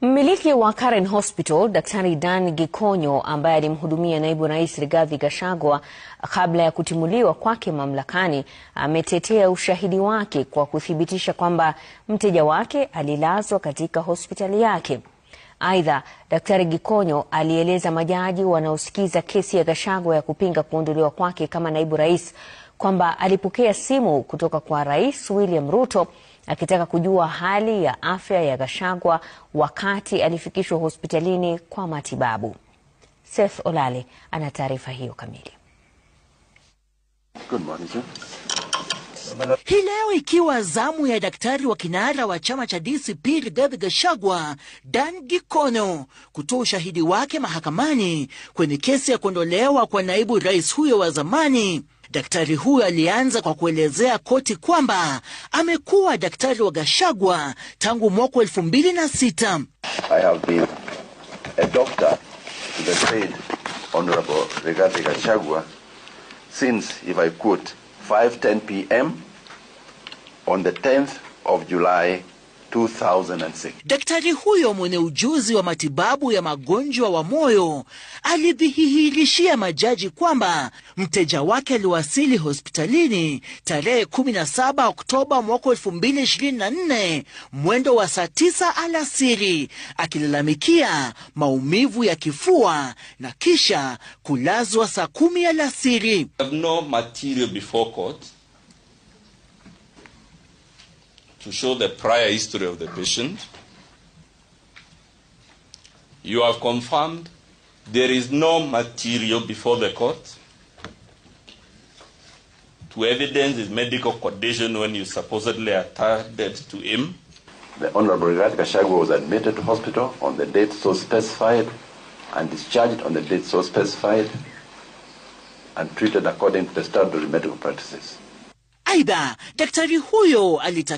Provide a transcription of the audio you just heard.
Mmiliki wa Karen Hospital, Daktari Dan Gikonyo, ambaye alimhudumia naibu rais Rigathi Gachagua kabla ya kutimuliwa kwake mamlakani, ametetea ushahidi wake kwa kuthibitisha kwamba mteja wake alilazwa katika hospitali yake. Aidha, Daktari Gikonyo alieleza majaji wanaosikiza kesi ya Gachagua ya kupinga kuondolewa kwake kama naibu rais kwamba alipokea simu kutoka kwa Rais William Ruto akitaka kujua hali ya afya ya Gachagua wakati alifikishwa hospitalini kwa matibabu. Seth Olale ana taarifa hiyo kamili. Good morning, sir. Hii leo ikiwa zamu ya daktari wa kinara wa chama cha DCP Rigathi Gachagua, Dan Gikonyo, kutoa ushahidi wake mahakamani kwenye kesi ya kuondolewa kwa naibu rais huyo wa zamani. Daktari huyo alianza kwa kuelezea koti kwamba amekuwa daktari wa Gachagua tangu mwaka 2006. I have been a doctor to the said Honorable Rigathi Gachagua since, if I quote, 5:10 p.m. on the 10th of July 2006. Daktari huyo mwenye ujuzi wa matibabu ya magonjwa wa moyo alidhihirishia majaji kwamba mteja wake aliwasili hospitalini tarehe 17 Oktoba mwaka 2024 mwendo wa saa 9 alasiri, akilalamikia maumivu ya kifua na kisha kulazwa saa 10 alasiri. I have no material before court to show the prior history of the patient. You have confirmed there is no material before the court to evidence his medical condition when you supposedly attended to him. The Honorable Rigathi Gachagua was admitted to hospital on the date so specified and discharged on the date so specified and treated according to the statutory medical practices. Aidha, daktari huyo alitaka